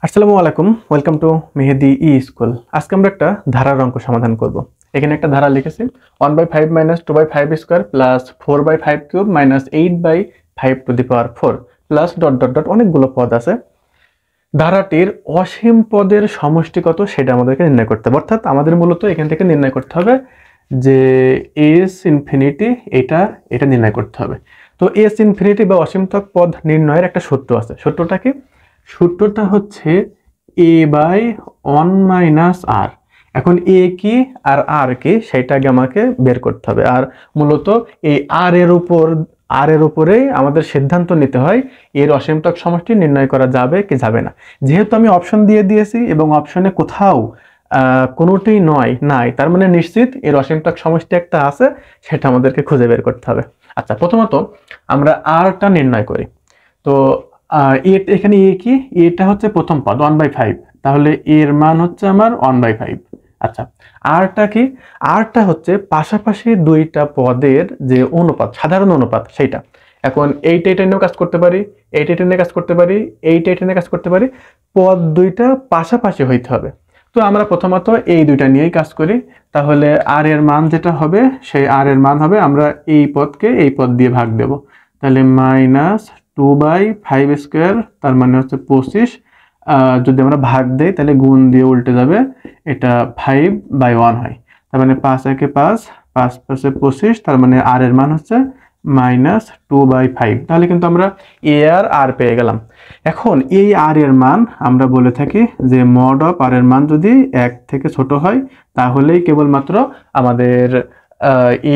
আসসালামু আলাইকুম, welcome to Mehedi school. আজকে আমরা একটা ধারার অঙ্ক সমাধান করব। এখানে একটা ধারা লিখেছি 1/5 minus 2/5 square plus 4/5 cube minus 8/5 to the power 4 plus dot dot dot অনেকগুলো পদ আছে। ধারাটির অসীম পদের সমষ্টি কত সেটা আমাদেরকে নির্ণয় করতে হবে। অর্থাৎ আমাদের মূলত এখান থেকে নির্ণয় করতে হবে যে এস ইনফিনিটি এটা এটা নির্ণয় করতে হবে। তো এস ইনফিনিটি বা অসীমতক পদ নির্ণয়ের একটা সূত্র আছে। সূত্রটা কি? সূত্রটা হচ্ছে এ বাই 1 মাইনাস আর। এখন এ কি আর আর কি সেটা আগে আমাকে বের করতে হবে। আর মূলত এই আর এর উপরেই আমাদের সিদ্ধান্ত নিতে হয় এর অসীমতক সমষ্টি নির্ণয় করা যাবে কি যাবে না। যেহেতু আমি অপশন দিয়ে দিয়েছি এবং অপশনে কোথাও কোনোটি নাই, তার মানে নিশ্চিত এর অসীমতক সমষ্টি একটা আছে, সেটা আমাদেরকে খুঁজে বের করতে হবে। আচ্ছা, প্রথমত আমরা আরটা নির্ণয় করি। তো এখানে এ কি? এটা হচ্ছে প্রথম পদ 1/5, তাহলে এর মান হচ্ছে আমার 1/5। আচ্ছা, আরটা কি? আরটা হচ্ছে পাশাপাশি দুইটা পদের যে অনুপাত, সাধারণ অনুপাত সেইটা। এখন এইটা নিয়েও কাজ করতে পারি, এইটা নিয়ে কাজ করতে পারি, এইটা নিয়ে কাজ করতে পারি। পদ দুইটা পাশাপাশি হইতে হবে। তো আমরা প্রথমত এই দুইটা নিয়েই কাজ করি। তাহলে আর এর মান যেটা হবে সেই আর এর মান হবে, আমরা এই পদকে এই পদ দিয়ে ভাগ দেব। তাহলে মাইনাস 2/5 স্কোয়ার, তার মানে হচ্ছে 25। যদি আমরা ভাগ দেই তাহলে গুণ দিয়ে উল্টে যাবে, এটা 5/1 হয়। তার মানে 5 একে 5, 5 5 25, তার মানে আর এর মান হচ্ছে মাইনাস 2/5। তাহলে কিন্তু আমরা এ আর পেয়ে গেলাম। এখন এই আর এর মান আমরা বলে থাকি যে মড অফ আর এর মান যদি 1 থেকে ছোট হয় তাহলেই কেবলমাত্র আমাদের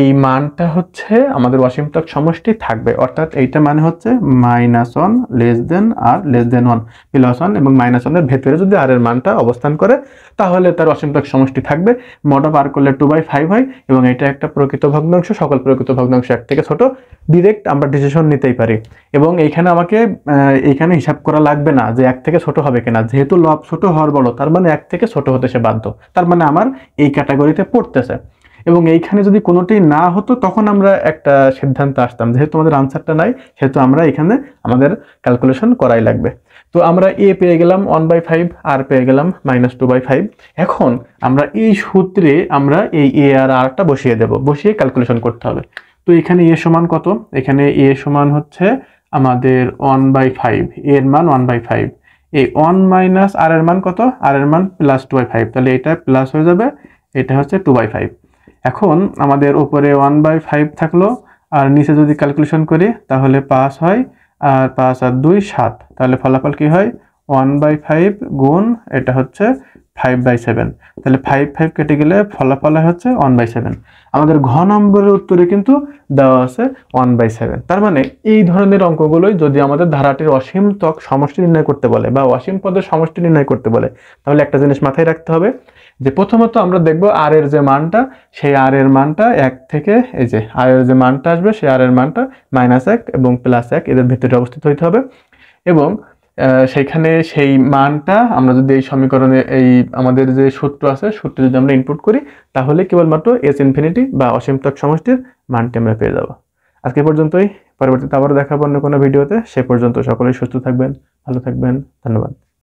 এই মানটা হচ্ছে আমাদের অসীমতক সমষ্টি থাকবে। অর্থাৎ এইটা মানে হচ্ছে -1 লেস দেন আর লেস দেন 1, +1 এবং -1 এর ভেতরে যদি আর এর মানটা অবস্থান করে তাহলে তার অসীমতক সমষ্টি থাকবে। মড অফ আর করলে 2/5 হয় এবং এটা একটা প্রকৃত ভগ্নাংশ। সকল প্রকৃত ভগ্নাংশ 1 থেকে ছোট। ডিরেক্ট আমরা ডিসিশন নিতেই পারি। এবং এইখানে আমাকে এইখানে হিসাব করা লাগবে না যে 1 থেকে ছোট হবে কিনা, যেহেতু লব ছোট হওয়ার বড়, তার মানে 1 থেকে ছোট হতে সে বাধ্য, তার মানে আমার এই ক্যাটাগরিতে পড়তেছে। এবং এইখানে যদি কোনোটি না হতো তখন আমরা একটা সিদ্ধান্ত আসতাম, যেহেতু আমাদের আনসারটা নাই সেহেতু আমরা এখানে আমাদের ক্যালকুলেশন করাই লাগবে। তো আমরা এ পেয়ে গেলাম 1/5, আর পেয়ে গেলাম -2/5। এখন আমরা এই সূত্রে আমরা এই এ আর আরটা বসিয়ে দেব, বসিয়ে ক্যালকুলেশন করতে হবে। তো এখানে এ সমান কত? এখানে এ সমান হচ্ছে আমাদের 1/5, এর মান 1/5। এই 1 মাইনাস আর এর মান কত? আর এর মান +2/5, তাহলে এটা প্লাস হয়ে যাবে, এটা হচ্ছে 2/5। এখন আমাদের উপরে 1/5 থাকলো, আর নিচে যদি ক্যালকুলেশন করি তাহলে 5 হয়, আর 5 আর 2 7, তাহলে ফলাফল কি হয়? 1/5 গুণ এটা হচ্ছে 5/7। তাহলে 5 কেটে গেলে ফলাফল হচ্ছে 1/7। আমাদের ঘ নম্বরের উত্তরে কিন্তু দেওয়া আছে 1/7। তার মানে এই ধরনের অঙ্কগুলোই যদি আমাদের ধারাটির অসীমতক সমষ্টি নির্ণয় করতে বলে বা অসীম পদের সমষ্টি নির্ণয় করতে বলে, তাহলে একটা জিনিস মাথায় রাখতে হবে যে প্রথমত আমরা দেখব আর এর যে মানটা, সেই আর এর মানটা 1 থেকে, এই যে আর এর যে মানটা আসবে সেই আর এর মানটা -1 এবং +1 এদের ভিতরে অবস্থিত হইতে হবে। এবং সেইখানে সেই মানটা আমরা যদি এই সমীকরণে এই আমাদের যে সূত্র আছে সূত্রে যদি আমরা ইনপুট করি তাহলে কেবলমাত্র এস ইনফিনিটি বা অসীমতক সমষ্টির মানটি আমরা পেয়ে যাব। আজকে পর্যন্তই, পরবর্তীতে আবার দেখাবো অন্য কোনো ভিডিওতে। সে পর্যন্ত সকলেই সুস্থ থাকবেন, ভালো থাকবেন। ধন্যবাদ।